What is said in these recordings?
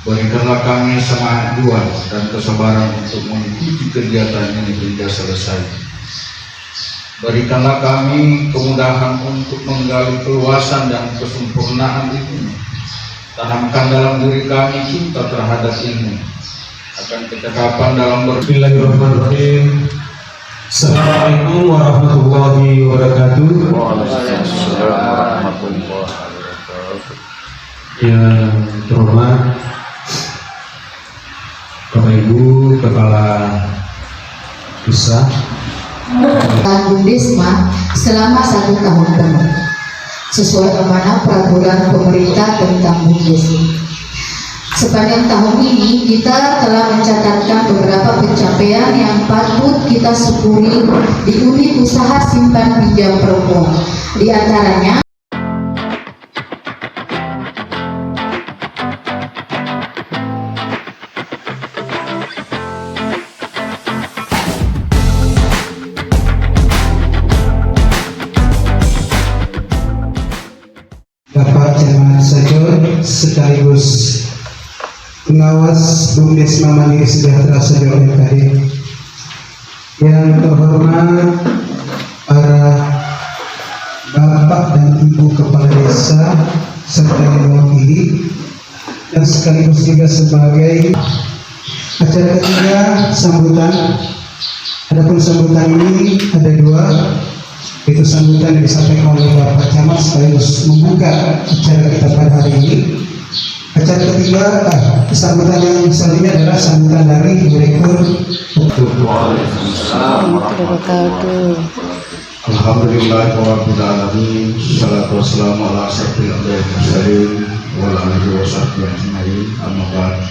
Berikanlah kami semangat juang dan kesabaran untuk mengikuti kegiatan ini hingga selesai. Berikanlah kami kemudahan untuk menggali keluasan dan kesempurnaan ilmu. Tanamkan dalam diri kami cinta terhadap ilmu, akan kecakapan dalam Bismillahirrahmanirrahim. Assalamualaikum warahmatullahi wabarakatuh. Waalaikumsalam warahmatullahi wabarakatuh. Yang terhormat Bapak Ibu Kepala Desa Bundesma selama 1 tahun penuh sesuai amanah peraturan pemerintah tentang Bundesma. Sepanjang tahun ini kita telah mencatatkan beberapa pencapaian yang patut kita syukuri di unit usaha simpan pinjam perempuan. Di antaranya Bapak Camat Sajur sekaligus pengawas Bundesma Mandiri Sejahtera Sajur MKD, yang terhormat para Bapak dan Ibu Kepala Desa serta yang mewakili, dan sekaligus juga sebagai acara ketiga sambutan. Adapun sambutan ini ada 2, itu sambutan yang disampaikan oleh Bapak Camat sekaligus membuka acara kita pada hari ini. Acara ketiga, sambutan yang selanjutnya adalah sambutan dari Direktur. Waalaikumsalam warahmatullahi wabarakatuh. Alhamdulillahirabbil alamin. Shalatu wassalamu ala asyrofil anbiya'i wal mursalin wa ala alihi wa sahbihi ajma'in. Amma ba'd.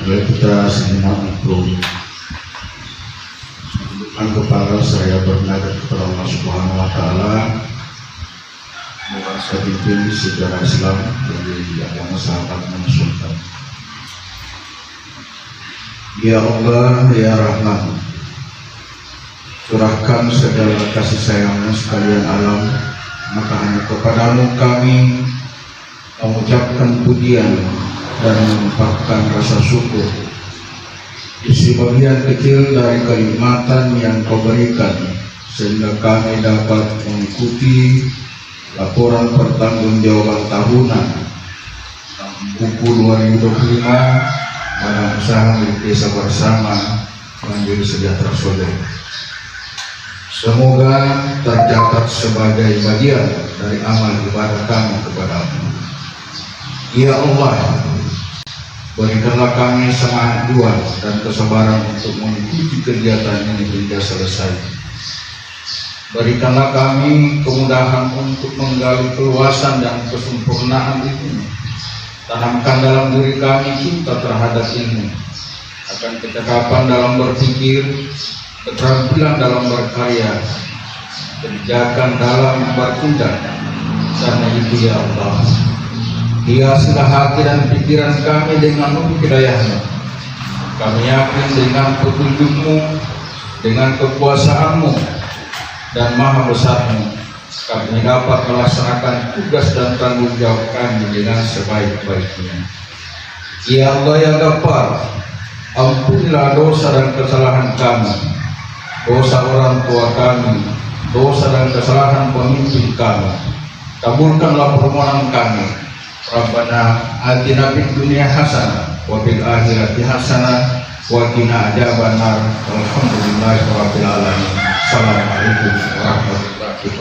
Mari kita sejenak untuk kepala saya bernadab kepada Allah Subhanahu wa taala. Moga saya pimpin secara Islam dari agama sahabat Sultan. Ya Allah, ya Rahman, curahkan segala kasih sayangmu sekalian alam, maka hanya kepadamu kami mengucapkan pujian dan mengucapkan rasa syukur di sebagian kecil dari kenikmatan yang kau berikan, sehingga kami dapat mengikuti laporan pertanggungjawaban tahunan buku 2025 Badan Usaha Milik Desa Bersama Mandiri Sejahtera Sodeng. Semoga tercatat sebagai bagian dari amal ibadah kami kepadamu. Ya Allah, berikanlah kami semangat juang dan kesabaran untuk mengikuti kegiatan ini hingga selesai. Berikanlah kami kemudahan untuk menggali keluasan dan kesempurnaan ilmu. Tanamkan dalam diri kami cinta terhadap ilmu, akan kecakapan dalam berpikir, keterampilan dalam berkarya, kebijakan dalam bertindak. Karena itu ya Allah, hiasilah hati dan pikiran kami dengan hidayah-Mu. Kami yakin dengan petunjuk-Mu, dengan kekuasaan-Mu dan maha besar-Mu, kami dapat melaksanakan tugas dan tanggung jawab kami dengan sebaik-baiknya. Ya Allah ya Ghaffar, ampunilah dosa dan kesalahan kami, dosa orang tua kami, dosa dan kesalahan pemimpin kami. Kabulkanlah permohonan kami. Rabbana atina fid dunya hasanah wa fil akhirati hasanah wa qina adzabannar. Walhamdulillahirabbil alamin. Assalamualaikum warahmatullahi wabarakatuh.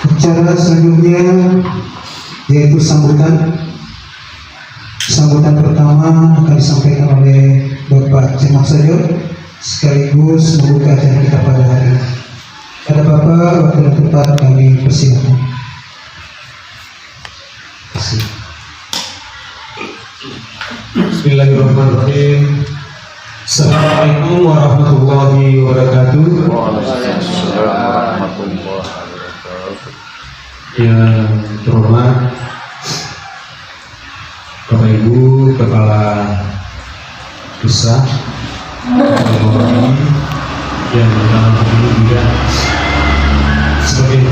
Acara selanjutnya yaitu sambutan pertama akan disampaikan oleh Bapak Camat Sajur sekaligus membuka acara kita pada hari ini. Ada Bapak wakil tempat kami persilakan. Bismillahirrahmanirrahim. Assalamualaikum warahmatullahi wabarakatuh. Waalaikumsalam warahmatullahi wabarakatuh. Yang terhormat Bapak Ibu Kepala Desa yang dalam hal ini juga sebagai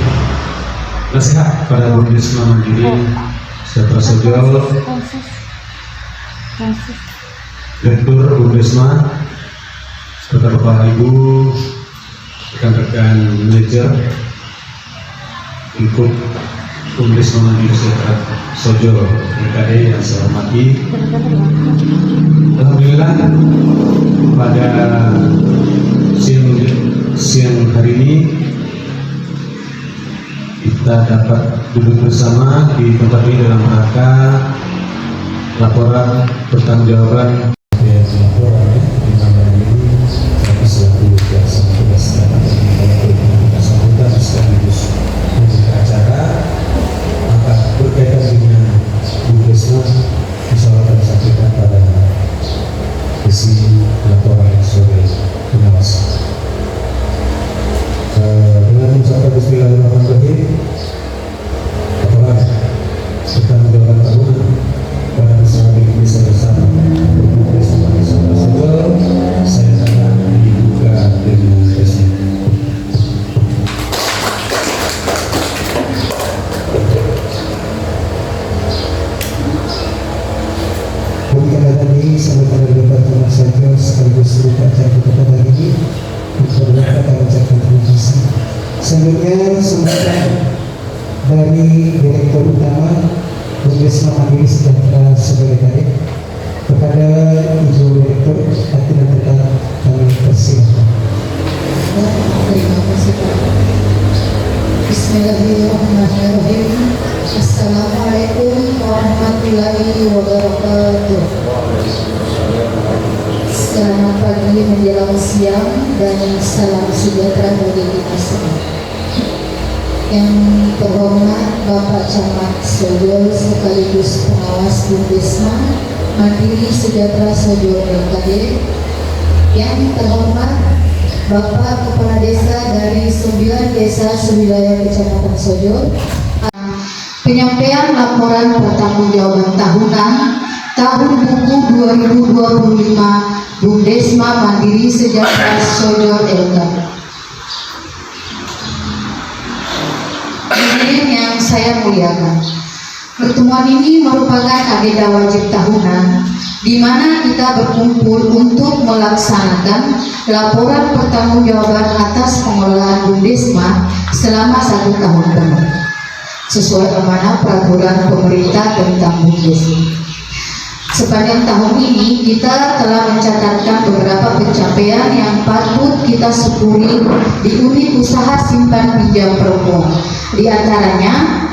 nasihat pada Bundesma Mandiri Sejahtera Sojol, Direktur Bundesma, serta Bapak Ibu, rekan-rekan manajer lingkup Bundesma Mandiri Sejahtera Sojol LKD yang saya hormati. Alhamdulillah pada siang hari ini kita dapat duduk bersama di tempat ini dalam rangka laporan pertanggungjawaban laporan di mana ini kami selaku kuasa tugas dan bersangkutan sekaligus membuka acara, maka berkaitan dengan Bundesma misalkan disampaikan pada isi laporan sebagai pengawasan. Dengan mengucapkan Bismillahirrahmanirrahim, laporan pertanggungjawaban tahunan pada masalah Indonesia bersama Bundesma Sejahtera Sojol, saya akan dibuka dengan presiden. Demikianlah tadi sampai pada beberapa teman saja sekaligus seluruh acara kita pada hari ini. Untuk kita ucapkan terima kasih. Selanjutnya sambutan dari Direktur Utama Bundesma Mandiri Sejahtera Sojol LKD kepada Ibu Direktur, hati dan tetap kami persilakan. Terima kasih Pak. Bismillahirrahmanirrahim. Assalamualaikum warahmatullahi wabarakatuh. Selamat pagi menjelang siang dan salam sejahtera bagi kita semua. Yang terhormat Bapak Camat Sojol sekaligus pengawas Bundesma Mandiri Sejahtera Sojol LKD, yang terhormat Bapak Kepala Desa dari 9 desa sewilayah Kecamatan Sojol, penyampaian laporan pertanggungjawaban tahunan tahun buku 2025 Bundesma Mandiri Sejahtera Sojol LKD. Hadirin yang saya muliakan, pertemuan ini merupakan agenda wajib tahunan di mana kita berkumpul untuk melaksanakan laporan pertanggungjawaban atas pengelolaan Bundesma selama 1 tahun penuh sesuai amanah peraturan pemerintah tentang Bundesma. Sepanjang tahun ini kita telah mencatatkan beberapa pencapaian yang patut kita syukuri di unit usaha simpan pinjam perempuan. Di antaranya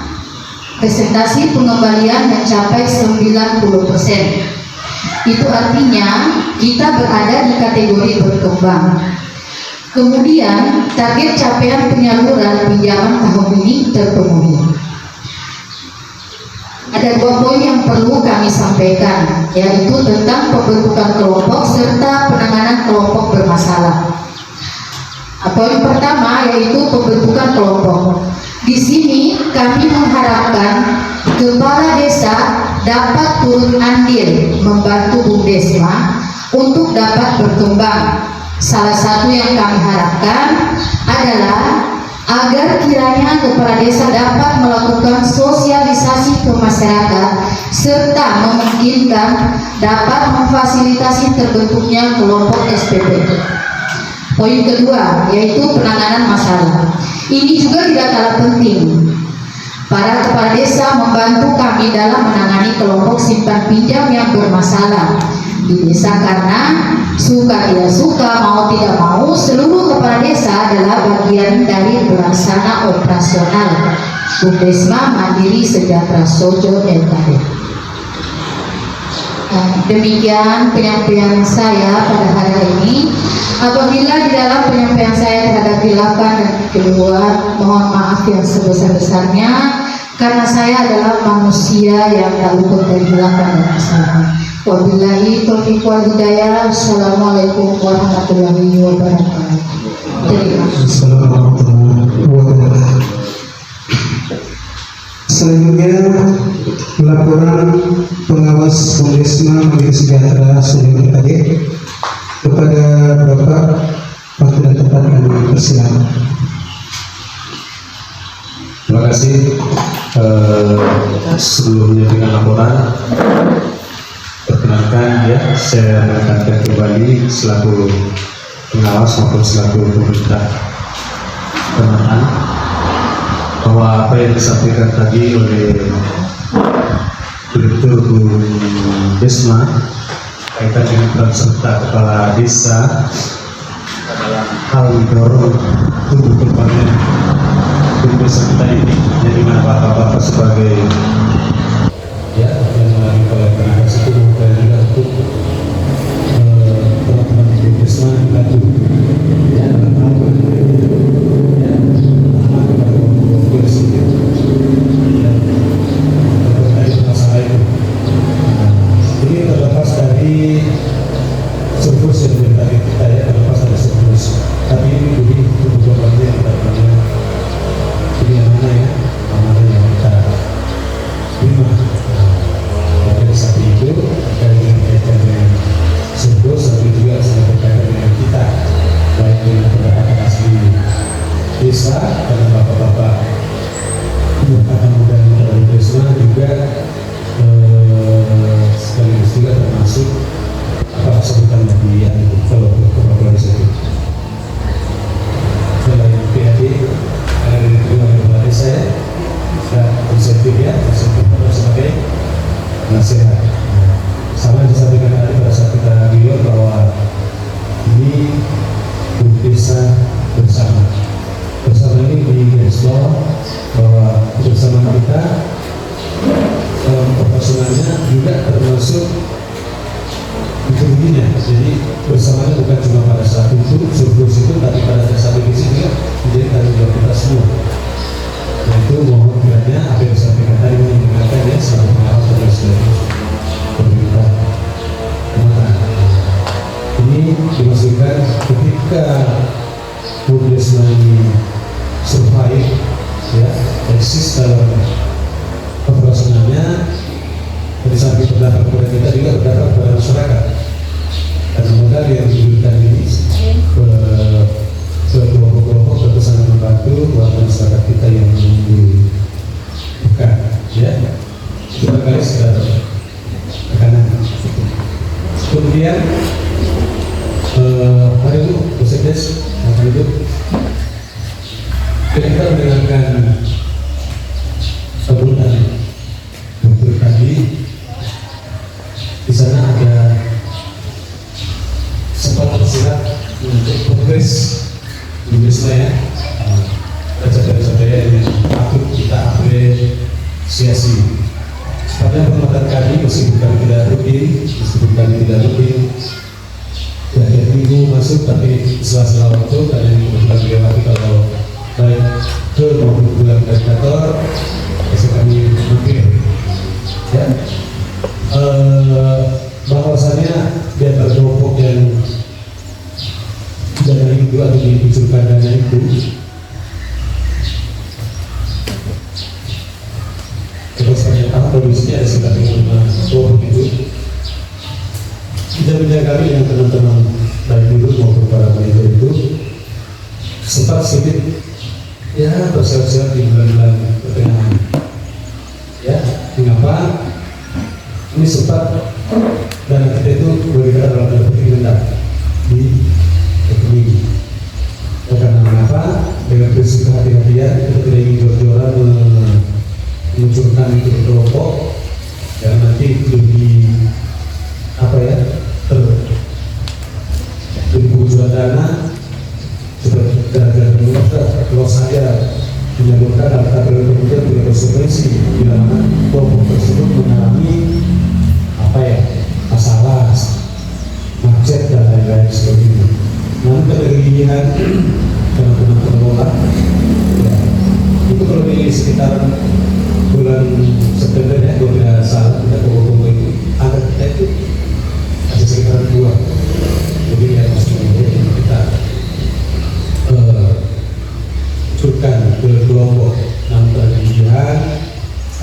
presentasi pengembalian mencapai 90%. Itu artinya kita berada di kategori berkembang. Kemudian target capaian penyaluran pinjaman tahun ini terpenuhi. Ada 2 poin yang perlu kami sampaikan, yaitu tentang pembentukan kelompok serta penanganan kelompok bermasalah. Poin pertama yaitu pembentukan kelompok. Di sini kami mengharapkan kepala desa dapat turun andil membantu Bundesma untuk dapat berkembang. Salah satu yang kami harapkan adalah agar kiranya kepala desa dapat melakukan sosialisasi ke masyarakat serta memungkinkan dapat memfasilitasi terbentuknya kelompok SPP. Poin kedua yaitu penanganan masalah. Ini juga tidak kalah penting. Para kepala desa membantu kami dalam menangani kelompok simpan pinjam yang bermasalah di desa, karena suka tidak suka, mau tidak mau, seluruh kepala desa adalah bagian dari pelaksana operasional Bundesma Mandiri Sejahtera Sojol LKD. Demikian penyampaian saya pada hari ini. Apabila di dalam penyampaian saya terhadap khilafah dan keluar, mohon maaf yang sebesar-besarnya, karena saya adalah manusia yang tak luput dari khilafah dan kesalahan. Wabillahi taufiq wal hidayah. Assalamualaikum warahmatullahi wabarakatuh. Terima kasih. Assalamualaikum warahmatullahi wabarakatuh. Selanjutnya laporan pengawas Bundesma Mandiri Sejahtera Sojol LKD kepada Bapak Kalau tidak tepat kami persilakan. Terima kasih. Sebelumnya dengan laporan, perkenalkan ya, saya menekankan kembali selaku pengawas maupun selaku pemerintah penahan bahwa apa yang disampaikan tadi oleh Direktur Desma kaitan dengan peran serta kepala desa adalah hal mendorong tumbuh kembangnya desa kita ini, jadi mana bapak-bapak sebagai ya yang melalui kepala tenaga sipil dan juga untuk teman-teman di desa dibantu ya dalam hal ya terkait masalah itu. Ini terlepas dari surplus yang dari kita ya, terlepas dari surplus, tapi ini lebih kebutuhan yang kita punya. Jadi yang mana ya, mana yang kita terima. Dari saat itu kaitan dengan surplus, tapi juga sangat berkaitan dengan kita, baik dengan pergerakan asli desa dan bapak-bapak akan mudah dari desa juga sekaligus juga termasuk apa sebutan media itu kalau kepala desa itu. Selain PAD ada diterima oleh kepala desa ya, dan insentif ya, insentif sebagai nasihat. Sama disampaikan tadi pada saat kita video bahwa ini desa bersama. Bersama ini di-explore bahwa kebersamaan kita dalam proporsionalnya juga termasuk kerugiannya. Jadi bersamanya bukan cuma pada saat itu surplus itu, tapi pada saat ini juga menjadi tanggung jawab kita semua. Nah itu mohon kiranya apa yang disampaikan tadi mengingatkan ya selalu pengawas terus dari pemerintah. Ini dimaksudkan ketika Bumdes ini survive ya, eksis dalam operasionalnya, dari samping berdampak kepada kita juga berdampak kepada masyarakat. Dan modal yang diberikan ini ke kelompok-kelompok tentu sangat membantu warga masyarakat kita yang membutuhkan ya. Itu barangkali sekedar tekanan. Kemudian hari itu Busekdes hari itu kita mendengarkan sambutan dokter tadi. Di sana ada sempat tersirat untuk progres di desa ya, capaian yang patut kita apresiasi. Sepanjang pengamatan kami, meskipun kami tidak rutin, ya minggu masuk, tapi sela-sela waktu karena ini bukan dilewati kalau baik ke maupun bulan indikator, bisa kami mampir. Ya, bahwasannya di antara kelompok yang dana itu atau dikucurkan dana itu terus sepanjang tahun produksinya ada sekitar 5 kelompok itu. Kita menjaga yang teman-teman baik dulu maupun para manajer itu sempat sedikit ya bersiap-siap di bulan-bulan pertengahan. Ya, mengapa? Ini sempat dana kita itu bergerak dalam tanda petik rendah di ekonomi. Karena mengapa? Dengan prinsip kehati-hatian kita tidak ingin berjualan meluncurkan itu kelompok yang nanti lebih apa ya lebih kebocoran dana seperti gara-gara kalau saya menyalurkan data kemudian tidak konsekuensi bila mana kelompok tersebut mengalami apa ya masalah macet dan lain-lain sebagainya. Namun ketergigihan teman-teman pengelola ya, itu kalau di sekitar bulan September ya, kalau tidak salah tidak tunggu itu angka kita itu ada sekitar 2. Jadi ya maksudnya kita curkan ke kelompok. Namun ketergigihan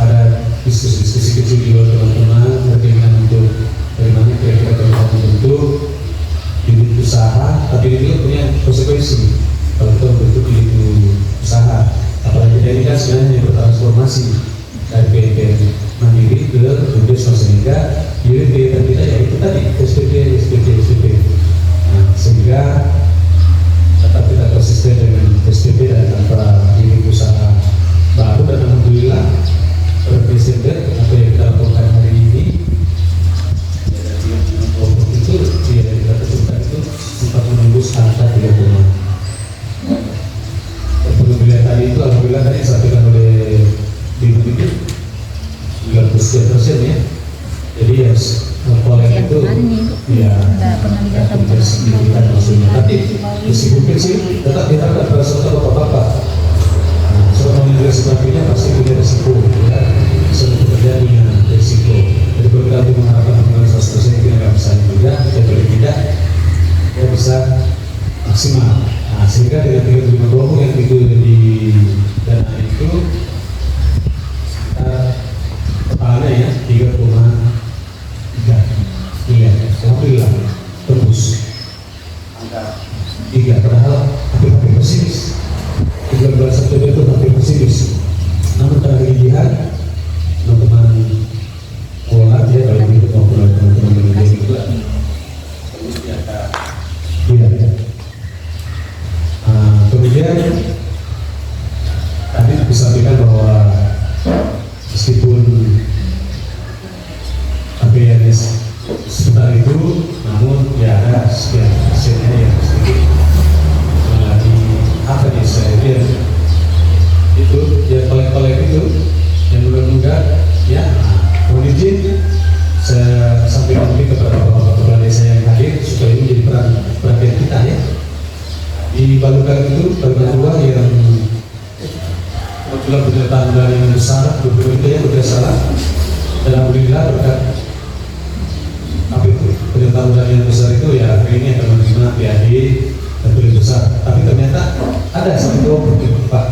ada diskusi-diskusi kecil di luar teman-teman berkaitan untuk bagaimana kira-kira kita membentuk unit usaha, tapi ini juga punya konsekuensi transformasi dari PNPM mandiri ke BUMDes, sehingga unit kegiatan kita ya itu tadi SPP. Nah, sehingga tetap kita konsisten dengan SPP dan tanpa unit usaha baru, dan alhamdulillah Desember apa yang kita lakukan hari ini itu dia kita tentukan itu sempat menembus angka 3 koma. Pembelian tadi itu alhamdulillah tadi disampaikan oleh Ibu itu 93% ya. Jadi ya kolek itu ya tidak signifikan maksudnya. Tapi meskipun kecil tetap kita akan berasal bapak-bapak. Seorang yang sebagainya pasti punya resiko ya. Selalu bekerja dengan resiko. Jadi kalau kita mengharapkan hubungan 100% itu nggak bisa juga, kita boleh tidak, ya bisa maksimal. Nah, sehingga dengan 35 kelompok yang itu di dana itu totalnya ya 3,3 miliar. Alhamdulillah tembus angka 3, padahal hampir pesimis. 13 September itu hampir pesimis. Namun karena dilihat teman-teman pola dia kalau itu maupun teman-teman manajemen juga iya. Kemudian tadi disampaikan bahwa meskipun APNS sebentar itu, namun ya ada sekian persennya yang sedikit mengalami apa nih saya lihat itu ya kolek-kolek itu yang mudah-mudah ya. Mohon izin saya sampaikan mungkin kepada bapak kepala desa yang hadir supaya ini menjadi perhatian kita ya. Di Balukan itu Balukan 2 yang kebetulan penyertaan dari yang besar, beberapa yang berdasarkan dan alhamdulillah berkat apa itu penyertaan dari yang besar itu ya hari ini akan menerima PAD dan paling besar. Tapi ternyata ada satu Pak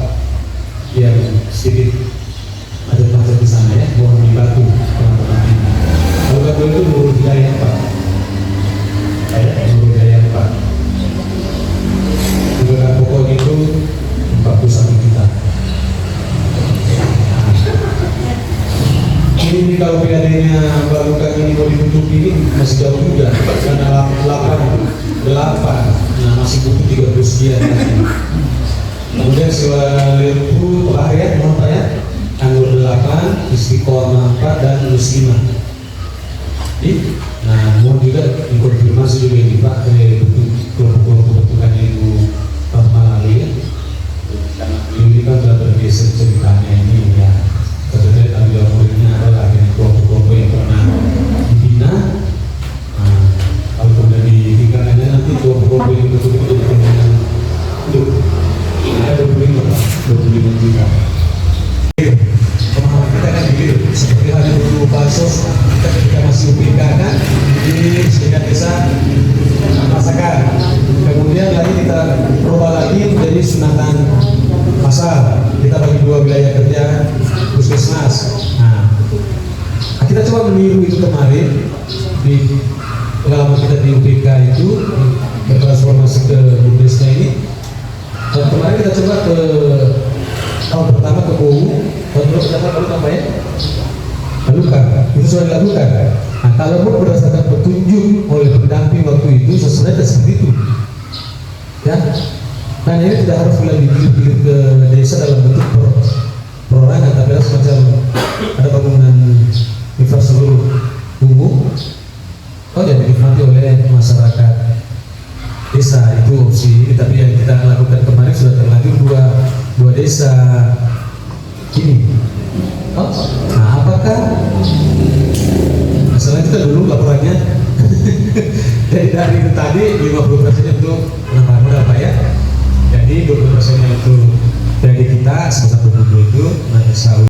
yang sedikit ada macam di sana ya, mohon dibantu teman-teman ini. Kalau kata itu Nurul Hidayat Pak, Nurul Hidayat Pak. Juga pokoknya itu 41 juta. Ini kalau PAD-nya baru kan ini mau ditutup ini masih jauh juga, karena 8, nah masih butuh 30 sekian. Kemudian sewa lempu Pak ya, mohon Pak ya, anggur 8, istiqomah 4 dan muslimah. Nah, mohon juga dikonfirmasi juga ini Pak ke kelompok-kelompok bentukan Ibu Pak Malali ya. Karena ini kan sudah bergeser ceritanya ini ya. Terkait tanggung jawab muridnya adalah kelompok-kelompok yang pernah dibina. Nah, kalau kemudian ditinggalkannya nanti kelompok-kelompok yang betul-betul jadi pimpinan untuk ada 25 juta. Pemahaman kita kan begitu, seperti halnya dulu bansos kita ketika masih UPK kan di sekitar desa masakan. Kemudian lagi kita berubah lagi menjadi sunatan masal. Kita bagi 2 wilayah kerja puskesmas. Nah, kita coba meniru itu kemarin di pengalaman kita di UPK itu bertransformasi ke BUMDesnya ini. Kemarin kita coba ke tahun pertama ke Bowu, tahun kedua kita lalu apa ya? Balukan, itu sudah dilakukan. Nah, kalau berdasarkan petunjuk oleh pendamping waktu itu sesuai seperti itu, ya. Nah ini tidak harus bilang dikirim ke desa dalam bentuk perorangan, tapi harus semacam ada bangunan infrastruktur umum, yang dinikmati oleh masyarakat desa. Itu opsi ini, tapi yang kita lakukan kemarin sudah terlanjur dua desa ini. Nah, apakah masalah kita dulu laporannya dari itu tadi 50% untuk penambahan modal Pak ya. Jadi 20% itu dari kita sebesar 20 itu, nah insya Allah